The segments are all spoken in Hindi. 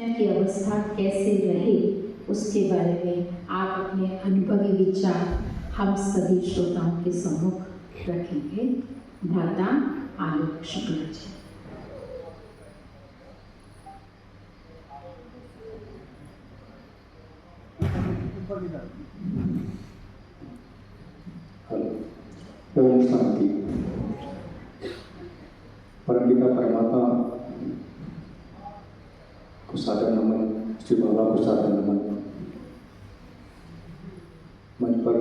की अवस्था कैसे रहे उसके बारे में आप अपने अनुभवी विचार हम सभी श्रोताओं के सम्मुख रखेंगे। भ्राता आलोक शुक्ला जी। ओम शांति। परमपिता परमात्मा को सादर नमन, श्री बाबा को सादर नमन। मंच पर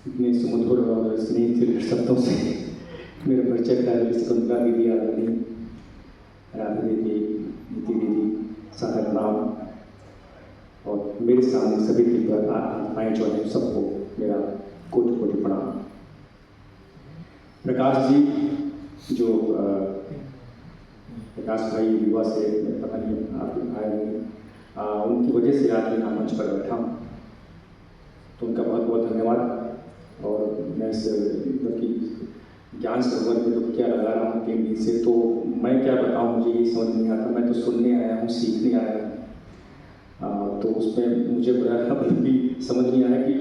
इतने सुमधुर और स्नेह शब्दों से मेरे परिचय का शकुंतला दीदी, आदरणीय राधा दीदी, नीति दीदी, सादर प्रणाम। और मेरे सामने सभी दिव्य आत्माएं जो हैं सबको मेरा कोटि कोटि प्रणाम। प्रकाश जी जो प्रकाश भाई युवा से पता नहीं आप आए हैं, उनकी वजह से आज मैं मंच पर बैठा हूँ, तो उनका बहुत बहुत धन्यवाद। और मैं इस ज्ञान सरोवर में तो क्या लगा रहा हूँ 3 दिन से, तो मैं क्या बताऊँ, मुझे ये समझ नहीं आता। मैं तो सुनने आया हूँ, सीखने आया हूँ, तो उसमें मुझे बड़ा अभी भी समझ नहीं आया कि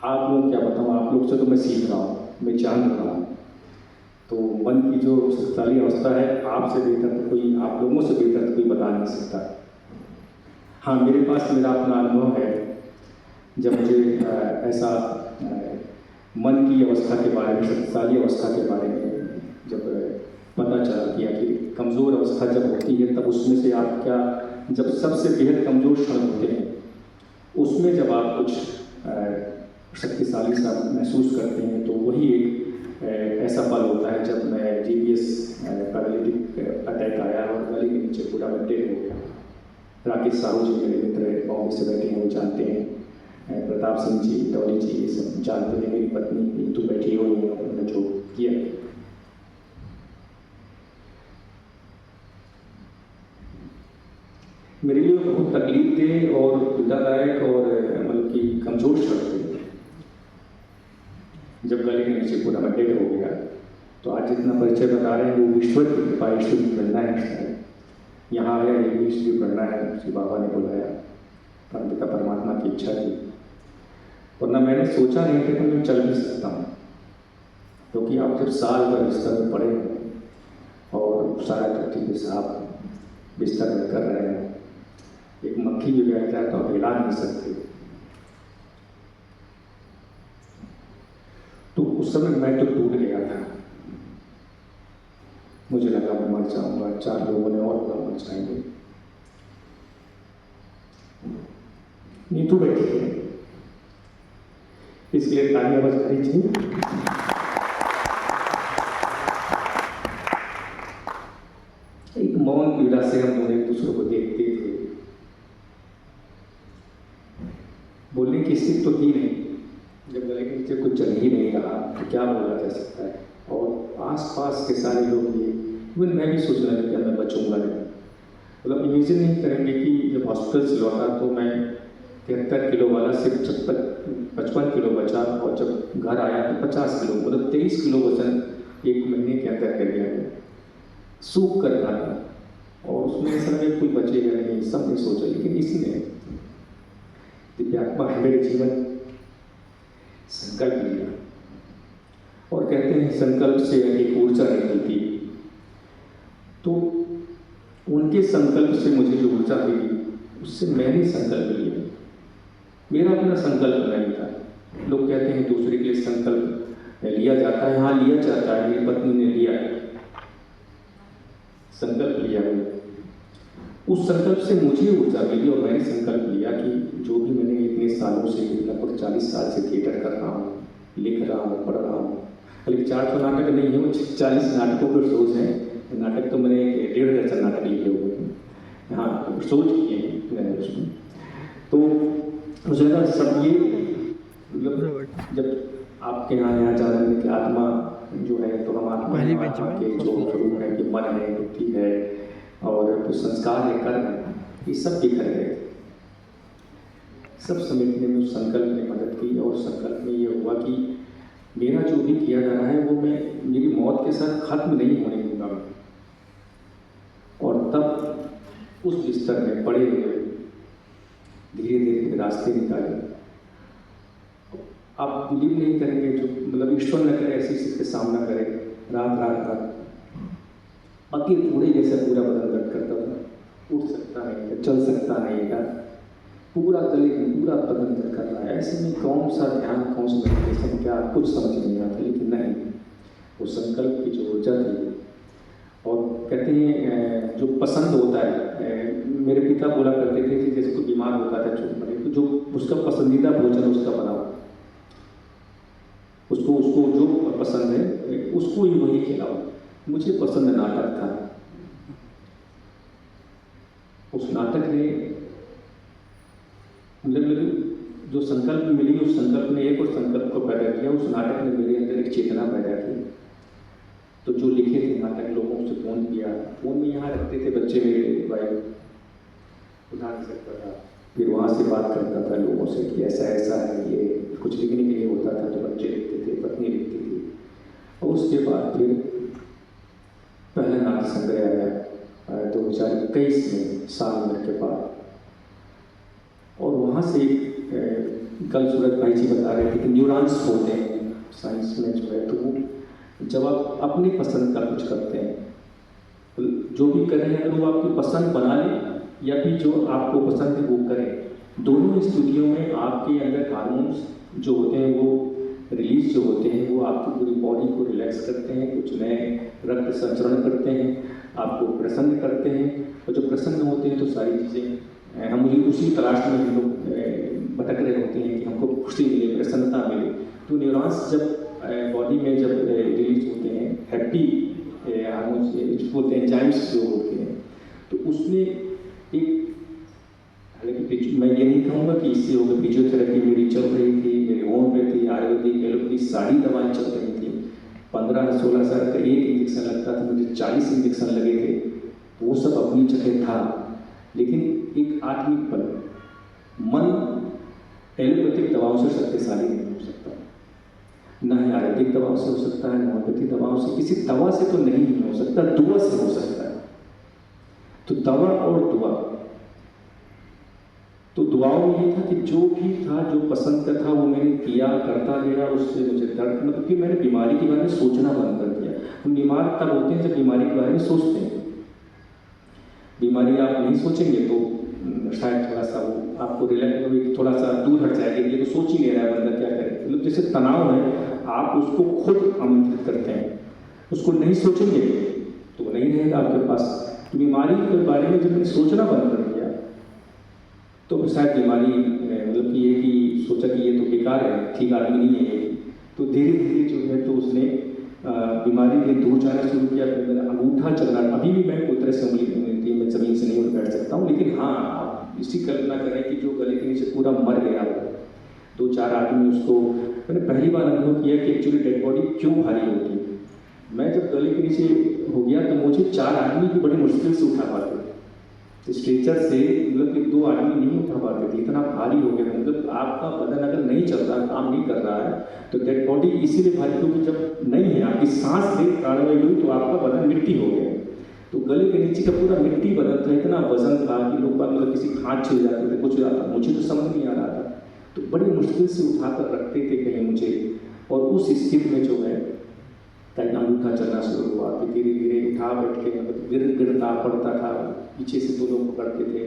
आप लोग क्या बताऊँ। आप लोग से तो मैं सीख रहा हूँ, मैं जान रहा हूँ। तो मन की जो शक्तिशाली अवस्था है, आपसे बेहतर तो कोई, आप लोगों से बेहतर तो कोई बता नहीं सकता। हाँ, मेरे पास मेरा अपना अनुभव है। जब मुझे ऐसा मन की अवस्था के बारे में, शक्तिशाली अवस्था के बारे में जब पता चला कि आखिर कमज़ोर अवस्था जब होती है, तब उसमें से आप क्या, जब सबसे बेहद कमज़ोर क्षण होते हैं, उसमें जब आप कुछ शक्तिशाली सा महसूस करते हैं, तो वही एक ऐसा पल होता है जब मैं GPS पैरालिटिक अटैक आया और गले के नीचे पूरा मैं डेड हो गया। राकेश साहू जी मेरे मित्र बॉम्बे से बैठे हैं, वो जानते हैं। प्रताप सिंह जी, डॉली जी, ये सब जानते हैं। मेरी पत्नी नीतू बैठी हुई है, उन्होंने जो किया। मेरे लिए बहुत तकलीफ थे और पीड़ादायक और मतलब कि कमज़ोर क्षण थे जब गले के नीचे पूरा मैं डेड हो गया। तो आज जितना परिचय बता रहे हैं वो ईश्वर की कृपा, ईश्वर की प्रेरणा है। यहाँ आया ये ईश्वर की प्रेरणा है, श्री बाबा ने बुलाया, परमपिता परमात्मा की इच्छा थी। वरना मैंने सोचा नहीं था कि मैं चल भी सकता हूँ, क्योंकि आप जब साल भर बिस्तर में पड़े हैं और सारा धरती के साथ बिस्तर में कर रहे हैं, एक मक्खी भी बैठ जाए तो आप हिला नहीं सकते। तो उस समय मैं तो टूट गया था। मुझे लगा मैं मर जाऊंगा, 4 लोगों ने और बोला मर जाएंगे। नीतू बैठी है, इसलिए तालियां बजा दीजिए। एक मौन पीड़ा से हम दोनों एक दूसरे को देखते थे। बोलने की स्थिति तो थी नहीं, जब गले के नीचे कुछ चल ही नहीं रहा तो क्या बोला जा सकता है। और आस-पास के सारे लोग ये, इवन मैं भी सोच रहा था कि मैं बचूंगा नहीं। मतलब इमेजिन नहीं करेंगे कि जब हॉस्पिटल से लौटा तो मैं 73 किलो वाला सिर्फ 55 किलो बचा, और जब घर आया तो 50 किलो, मतलब 23 किलो वजन 1 महीने के अंदर कर गया, सूख कर खाया। और उसमें समय कोई बचेगा नहीं, सब ने सोचा। लेकिन इसने दिव्यात्मा है मेरे जीवन संकल्प लिया, और कहते हैं संकल्प से एक ऊर्जा निकलती। तो उनके संकल्प से मुझे जो ऊर्जा मिली, उससे मैंने संकल्प लिया। मेरा अपना संकल्प नहीं था। लोग कहते हैं दूसरे के लिए संकल्प लिया जाता है। हाँ, लिया जाता है। मेरी पत्नी ने लिया, संकल्प लिया है। उस संकल्प से मुझे ऊर्जा मिली, और मैंने संकल्प लिया कि जो भी मैंने इतने सालों से, लगभग 40 साल से थिएटर कर रहा हूँ, लिख रहा हूँ, पढ़ रहा हूँ। लेकिन 400 नाटक नहीं है, वो 40 नाटकों पर सोच है। नाटक तो मैंने 1.5 दर्जन नाटक लिखे हुए हैं। हाँ, सोच किए हैं मैंने उसमें। तो मुझे लगा सब ये, मतलब जब आपके यहाँ जाने में कि आत्मा जो है, तो हम आत्मा के जो स्वरूप है कि मन है, बुद्धि है, और जो संस्कार है, कर्म है, ये सब बिखर गए। सब समेटने में उस संकल्प ने मदद की, और संकल्प में ये हुआ कि मेरा जो भी किया जा रहा है वो मैं मेरी मौत के साथ खत्म नहीं होने दूंगा। और तब उस बिस्तर में पड़े हुए धीरे धीरे रास्ते निकाले। आप बिलीव नहीं करेंगे, जो मतलब ईश्वर न करे ऐसी स्थिति का सामना करे, रात अति पूरे जैसे पूरा बदन दर्द करता था, उठ सकता नहीं था, चल सकता नहीं था, पूरा गले में पूरा बदन दर्द कर रहा है। ऐसे में कौन सा ध्यान, कौन सा मेडिटेशन, क्या कुछ समझ नहीं आता। लेकिन नहीं, वो संकल्प की जो ऊर्जा थी। और कहते हैं जो पसंद होता है, मेरे पिता बोला करते थे कि जैसे कोई बीमार होता था तो जो उसका पसंदीदा भोजन उसका बनाओ, उसको जो पसंद है उसको ही वही खिलाओ। मुझे पसंद नाटक था। उस नाटक ने मतलब जो संकल्प मिली, उस संकल्प ने एक और संकल्प को पैदा किया। उस नाटक ने मेरे अंदर एक चेतना पैदा की। तो जो लिखे थे नाटक, लोगों से फ़ोन किया, फ़ोन में यहाँ रखते थे बच्चे, मेरे भाई उठा नहीं सकता था, फिर वहाँ से बात करता था लोगों से कि ऐसा ऐसा है, ये कुछ लिखने के लिए होता था तो बच्चे लिखते थे, पत्नी लिखती थी। और उसके बाद फिर पहला नाट्य संग्रह आया 2021 में, साल भर के बाद। और वहाँ से कल सूरज भाई जी बता रहे थे कि न्यूरॉन्स होते हैं साइंस में जो है, तो वो जब आप अपनी पसंद का कुछ करते हैं, तो जो भी करें अगर वो आपकी पसंद बना लें या फिर जो आपको पसंद है वो करें, दोनों स्थितियों में आपके अंदर हार्मोन्स जो होते हैं वो रिलीज जो होते हैं, वो आपकी पूरी बॉडी को रिलैक्स करते हैं, कुछ नए रक्त संचरण करते हैं, आपको प्रसन्न करते हैं। और जब प्रसन्न होते हैं तो सारी चीज़ें, हम उसी तलाश में हम लोग भटक रहे होते हैं कि हमको खुशी मिले, प्रसन्नता मिले। तो न्यूरॉन्स जब बॉडी में जब रिलीज होते हैं, हैप्पी हार्मोन्स बोलते हैं, एंजाइम्स जो होते हैं, तो उसमें एक, हालांकि मैं ये नहीं कहूँगा कि इससे होगा, फिजियोथेरेपी मेरी चल रही थी, मेरी होम्योपैथी, आयुर्वेदिक, एलोपैथी सारी दवाएं चल रही थी। 15-16 साल का एक इंजेक्शन लगता था, मुझे 40 इंजेक्शन लगे थे। वो सब अपनी जगह था, लेकिन एक आत्मिक बल, मन एलोपैथिक दवाओं से शक्तिशाली नहीं हो सकता, न ही आयुर्वेदिक दवाओं से हो सकता है, न होम्योपैथिक दवाओं से, किसी दवा से तो नहीं हो सकता, दुआ से हो सकता है। तो दवा और दुआ, तो दुआओं में ये था कि जो भी था, जो पसंद का था वो मैंने किया, करता गया। उससे मुझे दर्द, मतलब कि मैंने बीमारी के बारे में सोचना बंद कर दिया। हम बीमार तब होते हैं जब बीमारी के बारे में सोचते हैं। बीमारी आप नहीं सोचेंगे तो शायद थोड़ा सा वो आपको रिलैक्स, थोड़ा सा दूर हट जाएगी। ये तो सोच ही नहीं रहा है बंदा, क्या करे। मतलब जैसे तनाव है, आप उसको खुद आमंत्रित करते हैं, उसको नहीं सोचेंगे तो वो नहीं रहेगा आपके पास। तो बीमारी के बारे में जब मैंने सोचना बंद कर दिया तो शायद बीमारी, मतलब ये कि सोचा कि ये तो बेकार है, ठीक आदमी नहीं है ये, तो धीरे धीरे जो है तो उसने बीमारी के दूर जाना शुरू किया। फिर मेरा अंगूठा चलना, अभी भी मैं कोई तरह से उंगली मैं ज़मीन से नहीं उठ बैठ सकता हूँ, लेकिन हाँ, आप इसी कल्पना करें कि जो गले के नीचे पूरा मर गया हो, 2-4 आदमी उसको, मैंने पहली बार अनुभव किया कि एक्चुअली डेड बॉडी क्यों भारी होती है। मैं जब गले के नीचे हो गया तो मुझे 4 आदमी भी बड़ी मुश्किल से उठा पाते थे, स्ट्रेचर से, मतलब कि 2 आदमी नहीं उठा पाते थे, इतना भारी हो गया। मतलब आपका बदन अगर नहीं चल रहा, काम नहीं कर रहा है, तो डेड बॉडी इसीलिए भारी, क्योंकि जब नहीं है आपकी सांस ले प्राणवायु हुई तो आपका बदन मिट्टी हो गया। तो गले के नीचे का पूरा मिट्टी बदन था, इतना वजन था कि लोग मतलब किसी हाथ छिल जाते थे, कुछ जाता, मुझे तो समझ नहीं आ रहा था। तो बड़ी मुश्किल से उठाकर रखते थे कहीं मुझे, और उस स्थिति में जो है कहीं अंगूठा चलना शुरू हुआ। फिर धीरे धीरे उठा बैठ के, मतलब गिरता पड़ता था, पीछे से 2 लोग पकड़ते थे,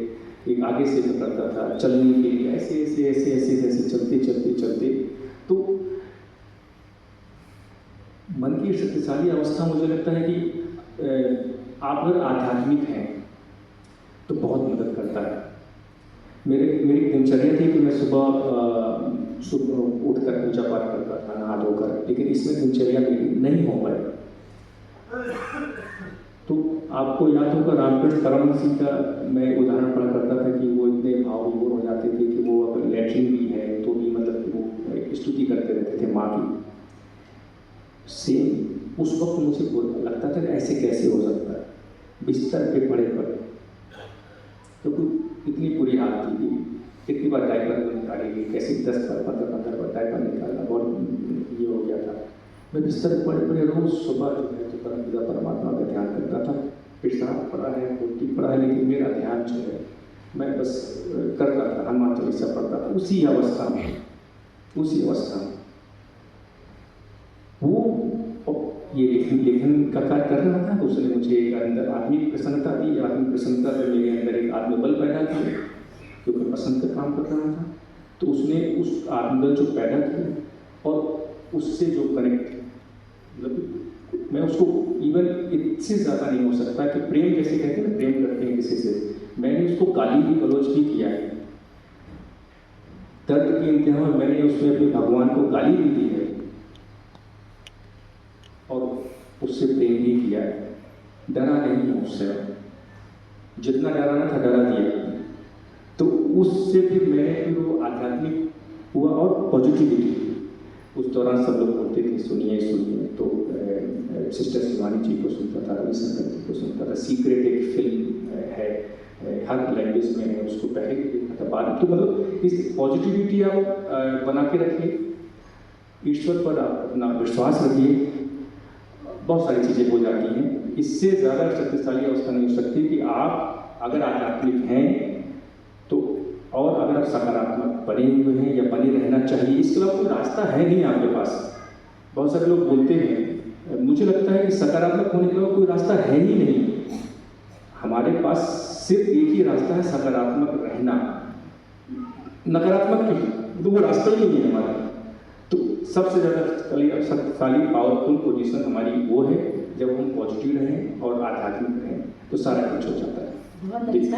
एक आगे से पकड़ता था चलने के लिए, ऐसे ऐसे ऐसे ऐसे ऐसे चलते चलते चलते। तो मन की शक्तिशाली अवस्था, मुझे लगता है कि आप अगर आध्यात्मिक हैं तो बहुत मदद करता है। मेरी दिनचर्या थी कि मैं सुबह उठकर पूजा पाठ करता था, नहा धोकर, लेकिन इसमें दिनचर्या मेरी नहीं हो पाई। तो आपको याद होगा रामकृष्ण परमहंस का मैं उदाहरण पढ़ा करता था कि वो इतने भाव विभोर हो जाते थे कि वो अगर लैट्रिन भी है तो भी मतलब वो स्तुति करते रहते थे माँ की। सेम उस वक्त मुझे लगता था ऐसे कैसे हो सकता है, बिस्तर पे पड़े पड़े, तो इतनी बुरी हालत थी। कितनी बार डायपर निकालेगी, कैसे 10-15 बार डायपर निकालना, बहुत ये हो गया था। मैं बिस्तर पर पड़े पड़े रोज सुबह जो है तो परमपिता परमात्मा का ध्यान करता था, हिसाब पढ़ा है, पोथी पढ़ा है, लेकिन मेरा ध्यान जो है मैं बस करता था, हनुमान चालीसा पढ़ता था उसी अवस्था में वो ये लेखन का कार्य कर रहा था। तो उसने मुझे एक अंदर आत्मिक प्रसन्नता दी। आत्मिक प्रसन्नता से मेरे अंदर एक आत्मबल पैदा किया, क्योंकि पसंद का काम कर रहा था। तो उसने उस आत्मबल जो पैदा किया और उससे जो कनेक्ट, मतलब मैं उसको इवन इससे ज़्यादा नहीं हो सकता कि प्रेम जैसे कहते हैं ना, प्रेम करते हैं किसी से, मैंने उसको गाली भी गलौज भी किया है। दर्द के इंतहा में मैंने उसमें अपने भगवान को गाली भी दी है और उससे प्रेम भी किया है। डरा नहीं हूँ उससे, जितना डराना था डरा दिया। तो उससे फिर मैंने फिर वो आध्यात्मिक हुआ और पॉजिटिविटी। उस दौरान सब लोग बोलते थे सुनिए सुनिए, तो सिस्टर शिवानी जी को सुनता था, रविशंकर जी को सुनता था। सीक्रेट एक फिल्म है, हर लैंग्वेज में है, उसको पहले भी देखा था, बाद तो मतलब इस पॉजिटिविटी आप बना के रखिए, ईश्वर पर आप अपना विश्वास रखिए, बहुत सारी चीज़ें हो जाती हैं। इससे ज़्यादा शक्तिशाली अवस्था नहीं हो सकती कि आप अगर आध्यात्मिक हैं तो, और अगर आप सकारात्मक बने हुए हैं या बने रहना चाहिए, इसके अलावा कोई रास्ता है नहीं आपके पास। बहुत सारे लोग बोलते हैं, मुझे लगता है कि सकारात्मक होने के अलावा कोई रास्ता है ही नहीं। हमारे पास सिर्फ एक ही रास्ता है, सकारात्मक रहना। नकारात्मक नहीं, तो वो रास्ता ही नहीं है हमारा। तो सबसे ज़्यादा शक्तिशाली पावरफुल पोजीशन हमारी वो है जब हम पॉजिटिव रहें और आध्यात्मिक रहें, तो सारा कुछ हो जाता है। बहुत अच्छा।